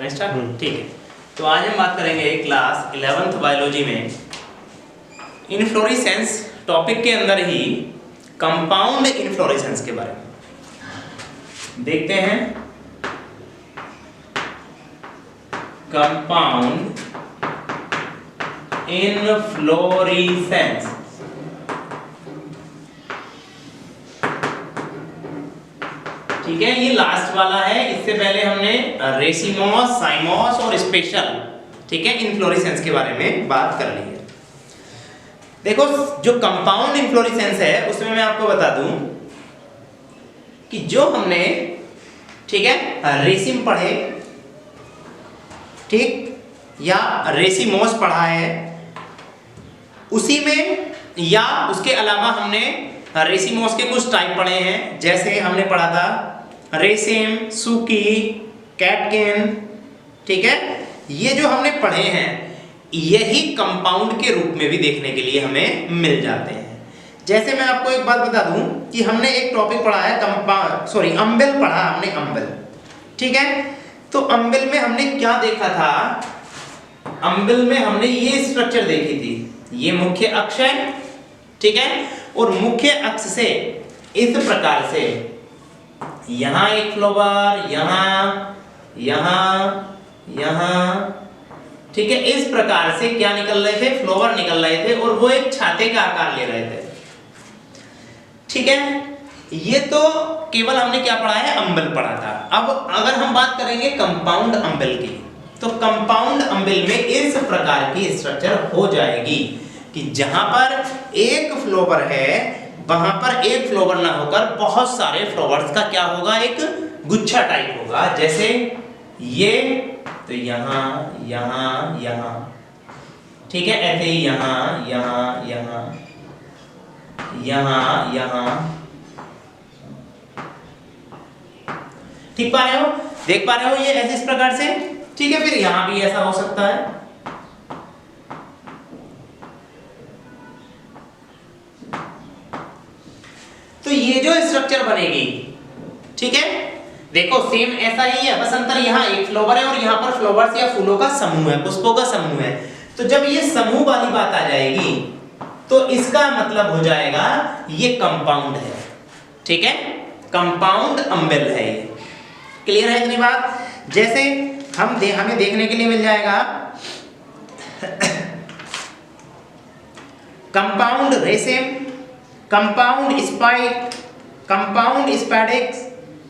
Start. ठीक है, तो आज हम बात करेंगे क्लास 11th बायोलॉजी में इनफ्लोरेसेंस टॉपिक के अंदर ही कंपाउंड इनफ्लोरेसेंस के बारे में देखते हैं। कंपाउंड इनफ्लोरेसेंस, ठीक है, ये लास्ट वाला है। इससे पहले हमने रेसिमोस, साइमोस और स्पेशल, ठीक है, इनफ्लोरेसेंस के बारे में बात कर ली है। देखो, जो कंपाउंड इनफ्लोरेसेंस है उसमें मैं आपको बता दूं कि जो हमने, ठीक है, रेसिम पढ़े, ठीक, या रेसिमोस पढ़ा है, उसी में या उसके अलावा हमने रेसिमोस के कुछ टाइप पढ़े हैं। जैसे हमने पढ़ा था रेसिम, सूकी, कैटकिन, ठीक है, ये जो हमने पढ़े हैं यही कंपाउंड के रूप में भी देखने के लिए हमें मिल जाते हैं। जैसे मैं आपको एक बात बता दूं कि हमने एक टॉपिक पढ़ा है अम्बिल पढ़ा हमने, अम्बिल, ठीक है। तो अम्बिल में हमने क्या देखा था? अम्बिल में हमने ये स्ट्रक्चर देखी थी, ये मुख्य अक्ष है, ठीक है, और मुख्य अक्ष से इस प्रकार से यहां एक फ्लोवर, यहां, ठीक है, इस प्रकार से क्या निकल रहे थे? फ्लोवर निकल रहे थे और वो एक छाते का आकार ले रहे थे, ठीक है। ये तो केवल हमने क्या पढ़ा है? अम्बिल पढ़ा था। अब अगर हम बात करेंगे कंपाउंड अम्बिल की, तो कंपाउंड अम्बिल में इस प्रकार की स्ट्रक्चर हो जाएगी कि जहां पर एक फ्लोवर है वहां पर एक फ्लोवर ना होकर बहुत सारे फ्लोवर्स का क्या होगा? एक गुच्छा टाइप होगा। जैसे ये, तो यहां, ठीक है, ऐसे ही यहां, ठीक पा रहे हो, देख पा रहे हो ये ऐसे इस प्रकार से, ठीक है। फिर यहां भी ऐसा हो सकता है, तो ये जो स्ट्रक्चर बनेगी, ठीक है, देखो सेम ऐसा ही है, बस अंतर यहाँ एक फ्लोवर है और यहाँ पर फ्लोवर्स या फूलों का समूह है, पुष्पों का समूह है। तो जब ये समूह वाली बात आ जाएगी तो इसका मतलब हो जाएगा ये कंपाउंड है, ठीक है, कंपाउंड अम्बिल है ये। क्लियर है इतनी बात? जैसे हमें देखने के लिए मिल जाएगा compound रेसिम, compound spike, compound spadix,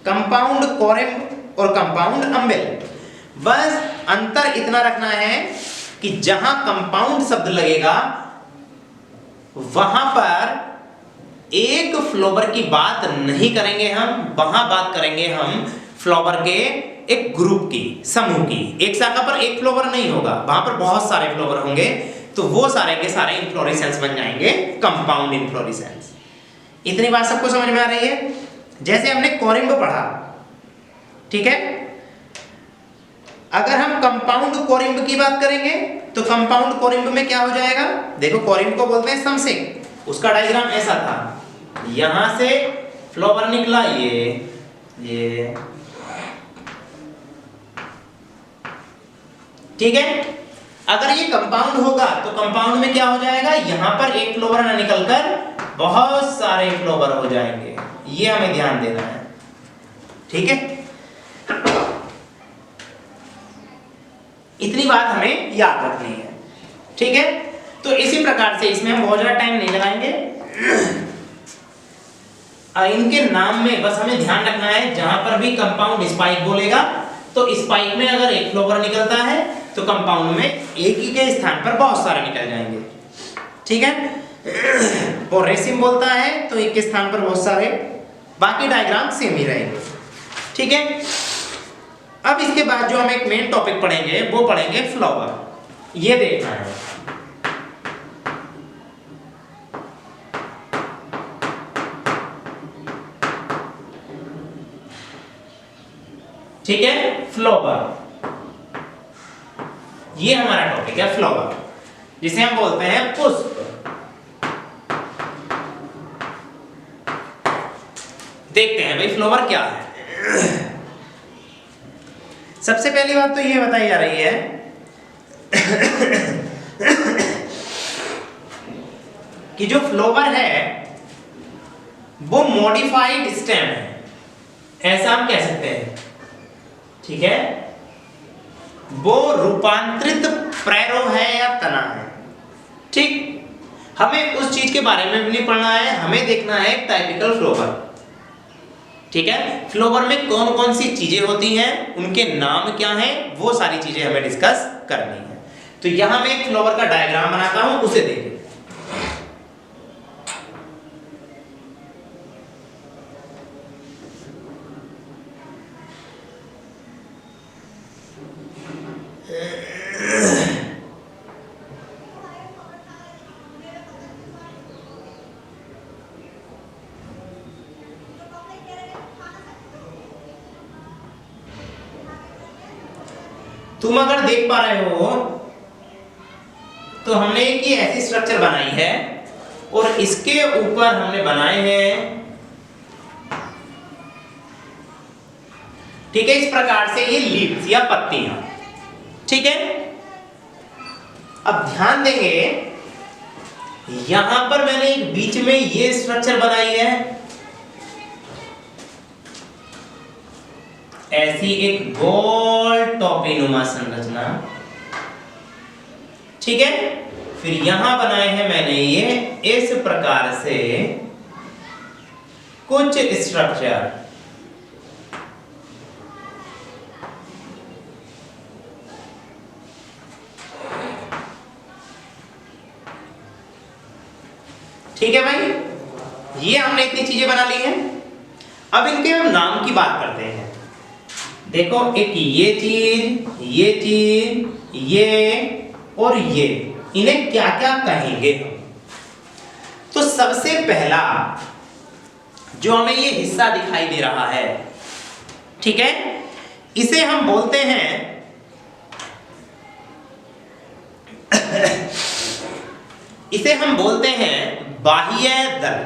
compound कोरिम्ब और कंपाउंड अम्बिल। बस अंतर इतना रखना है कि जहां कंपाउंड शब्द लगेगा वहां पर एक फ्लोवर की बात नहीं करेंगे हम, वहां बात करेंगे हम फ्लोवर के एक ग्रुप की, समूह की। एक शाखा पर एक फ्लोवर नहीं होगा, वहां पर बहुत सारे फ्लोवर होंगे, तो वो सारे के सारे इनफ्लोरेसेंस बन जाएंगे कंपाउंड इनफ्लोरेसेंस। इतनी बात सबको समझ में आ रही है? जैसे हमने कोरिम्ब पढ़ा, ठीक है, अगर हम कंपाउंड कोरिम्ब की बात करेंगे तो कंपाउंड कोरिम्ब में क्या हो जाएगा? देखो, कोरिम्ब को बोलते हैं समसिंग, उसका डायग्राम ऐसा था, यहां से फ्लोवर निकला, ये, ठीक है। अगर ये कंपाउंड होगा तो कंपाउंड में क्या हो जाएगा? यहां पर एक फ्लोवर ना निकलकर बहुत सारे फ्लोवर हो जाएंगे, ये हमें ध्यान देना है, ठीक है। इतनी बात हमें याद रखनी है, ठीक है। तो इसी प्रकार से इसमें हम बहुत ज्यादा टाइम नहीं लगाएंगे, इनके नाम में बस हमें ध्यान रखना है, जहां पर भी कंपाउंड स्पाइक बोलेगा तो स्पाइक में अगर एक फ्लोवर निकलता है तो कंपाउंड में एक ही के स्थान पर बहुत सारे निकल जाएंगे, ठीक है। और रेसिम बोलता है तो एक के स्थान पर बहुत सारे, बाकी डायग्राम सेम ही रहेंगे, ठीक है। अब इसके बाद जो हम एक मेन टॉपिक पढ़ेंगे वो पढ़ेंगे फ्लावर। ये देखना है, ठीक है, फ्लावर, ये हमारा टॉपिक है फ्लावर, जिसे हम बोलते हैं पुष्प। देखते हैं भाई फ्लावर क्या है। सबसे पहली बात तो ये बताई जा रही है कि जो फ्लोवर है वो मॉडिफाइड स्टेम है, ऐसा हम कह सकते हैं, ठीक है। वो रूपांतरित पैरो है या तना है, ठीक। हमें उस चीज के बारे में भी नहीं पढ़ना है, हमें देखना है टाइपिकल फ्लोवर, ठीक है। फ्लोवर में कौन कौन सी चीजें होती हैं, उनके नाम क्या हैं, वो सारी चीजें हमें डिस्कस करनी है। तो यहां मैं एक फ्लोवर का डायग्राम बनाता हूं, उसे देखिए। तुम अगर देख पा रहे हो तो हमने एक ये ऐसी स्ट्रक्चर बनाई है और इसके ऊपर हमने बनाए हैं, ठीक है, इस प्रकार से ये लीव्स या पत्तियां, ठीक है। अब ध्यान देंगे यहां पर मैंने एक बीच में ये स्ट्रक्चर बनाई है, ऐसी एक गोल टोपीनुमा संरचना, ठीक है। फिर यहां बनाए हैं मैंने ये इस प्रकार से कुछ स्ट्रक्चर, ठीक है भाई। ये हमने इतनी चीजें बना ली हैं। अब इनके हम नाम की बात करते हैं। देखो, एक ये चीज, ये और ये, इन्हें क्या क्या कहेंगे हम? तो सबसे पहला जो हमें ये हिस्सा दिखाई दे रहा है, ठीक है, इसे हम बोलते हैं इसे हम बोलते हैं बाह्य दल।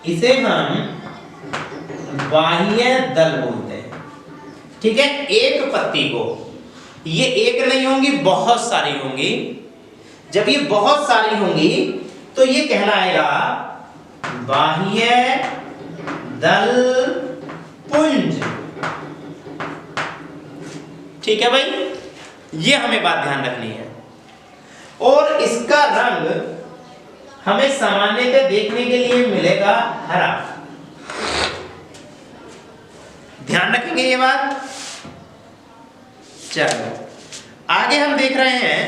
इसे हम बाह्य दल बोलते हैं, ठीक है। एक पत्ती को, ये एक नहीं होंगी, बहुत सारी होंगी। जब ये बहुत सारी होंगी तो ये कहलाएगा बाह्य दल पुंज, ठीक है भाई। ये हमें बात ध्यान रखनी है। और इसका रंग हमें सामान्यतः देखने के लिए मिलेगा हरा, ध्यान रखेंगे ये बात। चलो आगे हम देख रहे हैं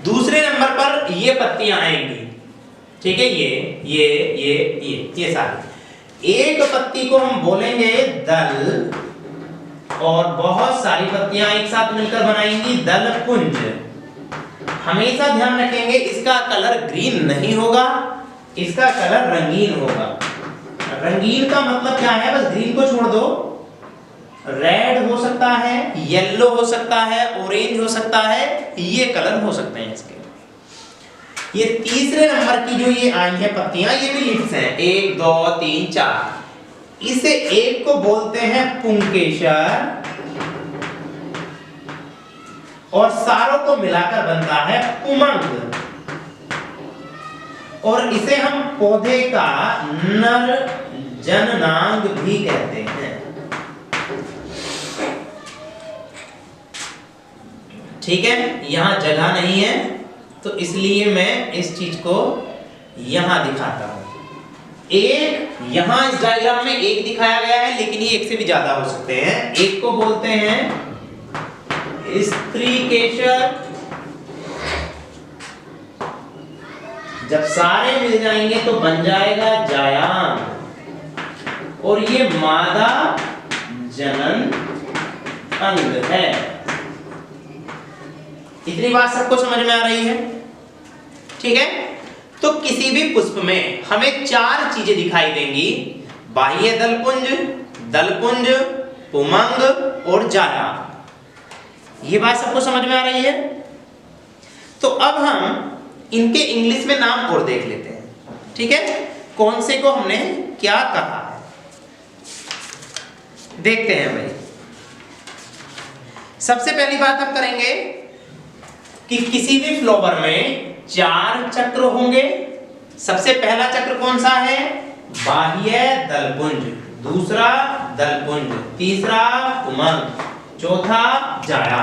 दूसरे नंबर पर ये पत्तियां आएंगी, ठीक है। ये सारी, एक पत्ती को हम बोलेंगे दल और बहुत सारी पत्तियां एक साथ मिलकर बनाएंगी दल पुंज। हमेशा ध्यान रखेंगे इसका कलर ग्रीन नहीं होगा, इसका कलर रंगीन होगा। रंगीन का मतलब क्या है? बस ग्रीन को छोड़ दो, रेड हो सकता है, येलो हो सकता है, ऑरेंज हो सकता है, ये कलर हो सकते हैं इसके। ये तीसरे नंबर की जो ये आई है पत्तियां, ये भी लीव्स हैं, 1 2 3 4। इसे एक को बोलते हैं पुंकेसर और सारों को मिलाकर बनता है पुमंग। और इसे हम पौधे का नर जननांग भी कहते हैं, ठीक है। यहां जगह नहीं है तो इसलिए मैं इस चीज को यहां दिखाता हूं। एक यहां इस डायग्राम में एक दिखाया गया है, लेकिन ये एक से भी ज्यादा हो सकते हैं। एक को बोलते हैं स्त्रीकेसर, जब सारे मिल जाएंगे तो बन जाएगा जायांग, और ये मादा जनन अंग है। इतनी बात सबको समझ में आ रही है, ठीक है। तो किसी भी पुष्प में हमें 4 चीजें दिखाई देंगी, बाह्य दलपुंज, दलपुंज, पुमंग और जायांग। ये बात सबको समझ में आ रही है। तो अब हम इनके इंग्लिश में नाम और देख लेते हैं, ठीक है। कौन से को हमने क्या कहा है, देखते हैं भाई। सबसे पहली बात हम करेंगे कि किसी भी फ्लावर में 4 चक्र होंगे। सबसे पहला चक्र कौन सा है? बाह्य दलपुंज, दूसरा दलपुंज, तीसरा उमंग, चौथा जाया।